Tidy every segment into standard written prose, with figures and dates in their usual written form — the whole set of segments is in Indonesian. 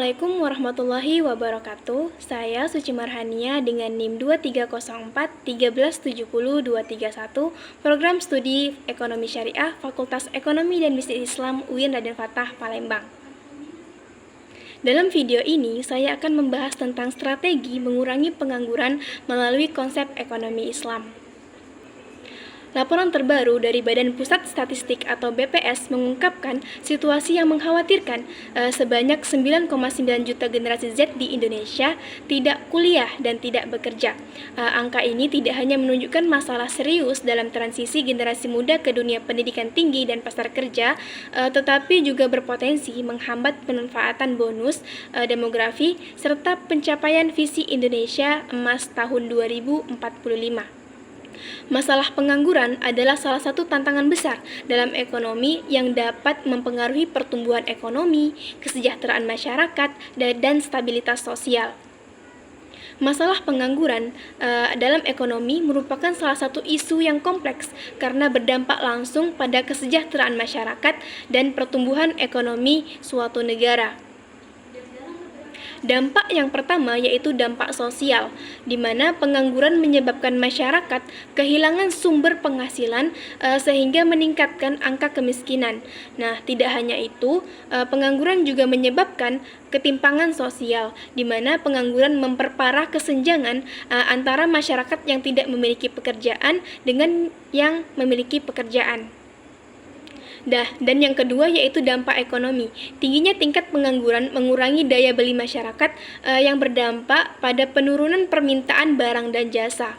Assalamualaikum warahmatullahi wabarakatuh. Saya Suci Marhania dengan NIM 2304-1370231, Program Studi Ekonomi Syariah, Fakultas Ekonomi dan Bisnis Islam UIN Raden Fatah, Palembang. Dalam video ini, saya akan membahas tentang strategi mengurangi pengangguran melalui konsep ekonomi Islam. Laporan terbaru dari Badan Pusat Statistik atau BPS mengungkapkan situasi yang mengkhawatirkan. Sebanyak 9,9 juta generasi Z di Indonesia tidak kuliah dan tidak bekerja. Angka ini tidak hanya menunjukkan masalah serius dalam transisi generasi muda ke dunia pendidikan tinggi dan pasar kerja, tetapi juga berpotensi menghambat pemanfaatan bonus demografi serta pencapaian visi Indonesia Emas tahun 2045. Masalah pengangguran adalah salah satu tantangan besar dalam ekonomi yang dapat mempengaruhi pertumbuhan ekonomi, kesejahteraan masyarakat, dan stabilitas sosial. Masalah pengangguran dalam ekonomi merupakan salah satu isu yang kompleks karena berdampak langsung pada kesejahteraan masyarakat dan pertumbuhan ekonomi suatu negara. Dampak yang pertama yaitu dampak sosial, di mana pengangguran menyebabkan masyarakat kehilangan sumber penghasilan sehingga meningkatkan angka kemiskinan. Nah, tidak hanya itu, pengangguran juga menyebabkan ketimpangan sosial, di mana pengangguran memperparah kesenjangan antara masyarakat yang tidak memiliki pekerjaan dengan yang memiliki pekerjaan. Dan yang kedua yaitu dampak ekonomi. Tingginya tingkat pengangguran mengurangi daya beli masyarakat yang berdampak pada penurunan permintaan barang dan jasa.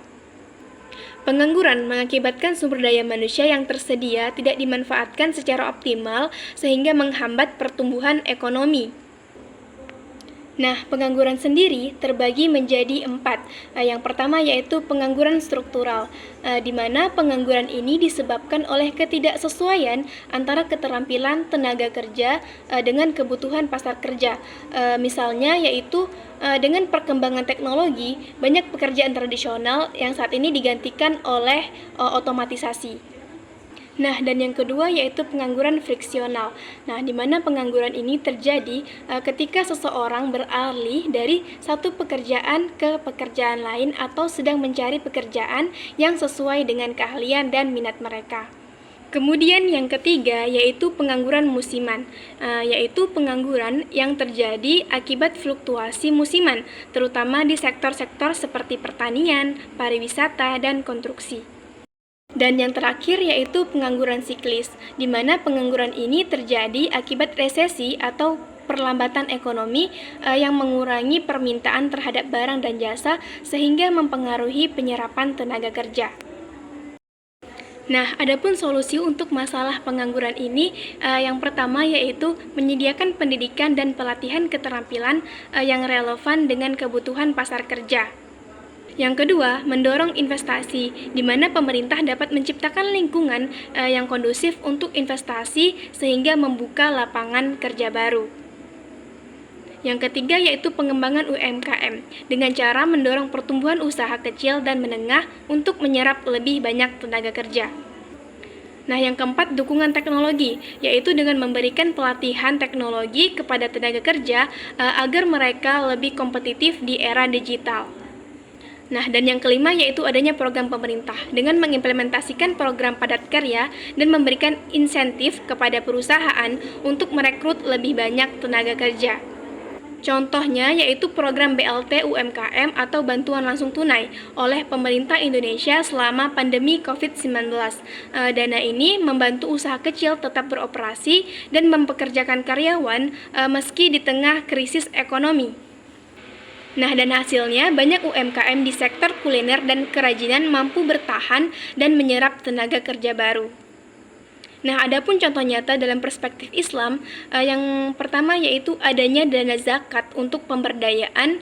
Pengangguran mengakibatkan sumber daya manusia yang tersedia tidak dimanfaatkan secara optimal sehingga menghambat pertumbuhan ekonomi. Nah, pengangguran sendiri terbagi menjadi 4. Yang pertama yaitu pengangguran struktural, di mana pengangguran ini disebabkan oleh ketidaksesuaian antara keterampilan tenaga kerja dengan kebutuhan pasar kerja. Misalnya yaitu dengan perkembangan teknologi, banyak pekerjaan tradisional yang saat ini digantikan oleh otomatisasi. Nah, dan yang kedua yaitu pengangguran friksional. Nah, di mana pengangguran ini terjadi ketika seseorang beralih dari satu pekerjaan ke pekerjaan lain atau sedang mencari pekerjaan yang sesuai dengan keahlian dan minat mereka. Kemudian yang ketiga yaitu pengangguran musiman, yaitu pengangguran yang terjadi akibat fluktuasi musiman, terutama di sektor-sektor seperti pertanian, pariwisata, dan konstruksi. Dan yang terakhir yaitu pengangguran siklis, di mana pengangguran ini terjadi akibat resesi atau perlambatan ekonomi yang mengurangi permintaan terhadap barang dan jasa sehingga mempengaruhi penyerapan tenaga kerja. Nah, adapun solusi untuk masalah pengangguran ini, yang pertama yaitu menyediakan pendidikan dan pelatihan keterampilan yang relevan dengan kebutuhan pasar kerja. Yang kedua, mendorong investasi, di mana pemerintah dapat menciptakan lingkungan yang kondusif untuk investasi sehingga membuka lapangan kerja baru. Yang ketiga yaitu pengembangan UMKM, dengan cara mendorong pertumbuhan usaha kecil dan menengah untuk menyerap lebih banyak tenaga kerja. Nah, yang keempat, dukungan teknologi, yaitu dengan memberikan pelatihan teknologi kepada tenaga kerja agar mereka lebih kompetitif di era digital. Nah, dan yang kelima yaitu adanya program pemerintah dengan mengimplementasikan program padat karya dan memberikan insentif kepada perusahaan untuk merekrut lebih banyak tenaga kerja. Contohnya yaitu program BLT UMKM atau bantuan langsung tunai oleh pemerintah Indonesia selama pandemi COVID-19. Dana ini membantu usaha kecil tetap beroperasi dan mempekerjakan karyawan meski di tengah krisis ekonomi. Nah, dan hasilnya banyak UMKM di sektor kuliner dan kerajinan mampu bertahan dan menyerap tenaga kerja baru. Nah, adapun contoh nyata dalam perspektif Islam, yang pertama yaitu adanya dana zakat untuk pemberdayaan,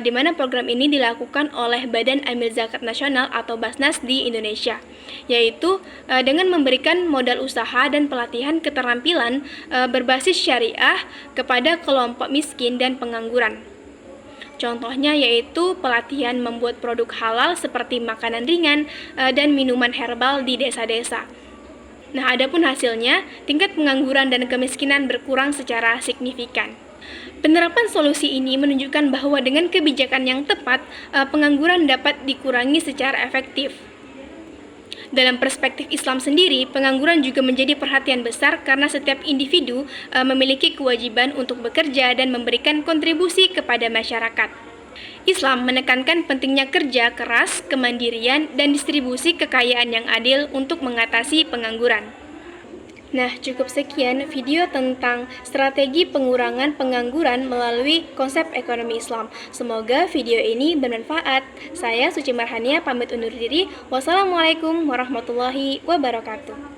di mana program ini dilakukan oleh Badan Amil Zakat Nasional atau Basnas di Indonesia, yaitu dengan memberikan modal usaha dan pelatihan keterampilan berbasis syariah kepada kelompok miskin dan pengangguran. Contohnya yaitu pelatihan membuat produk halal seperti makanan ringan dan minuman herbal di desa-desa. Nah, adapun hasilnya, tingkat pengangguran dan kemiskinan berkurang secara signifikan. Penerapan solusi ini menunjukkan bahwa dengan kebijakan yang tepat, pengangguran dapat dikurangi secara efektif. Dalam perspektif Islam sendiri, pengangguran juga menjadi perhatian besar karena setiap individu memiliki kewajiban untuk bekerja dan memberikan kontribusi kepada masyarakat. Islam menekankan pentingnya kerja keras, kemandirian, dan distribusi kekayaan yang adil untuk mengatasi pengangguran. Nah, cukup sekian video tentang strategi pengurangan pengangguran melalui konsep ekonomi Islam. Semoga video ini bermanfaat. Saya Suci Marhania pamit undur diri. Wassalamualaikum warahmatullahi wabarakatuh.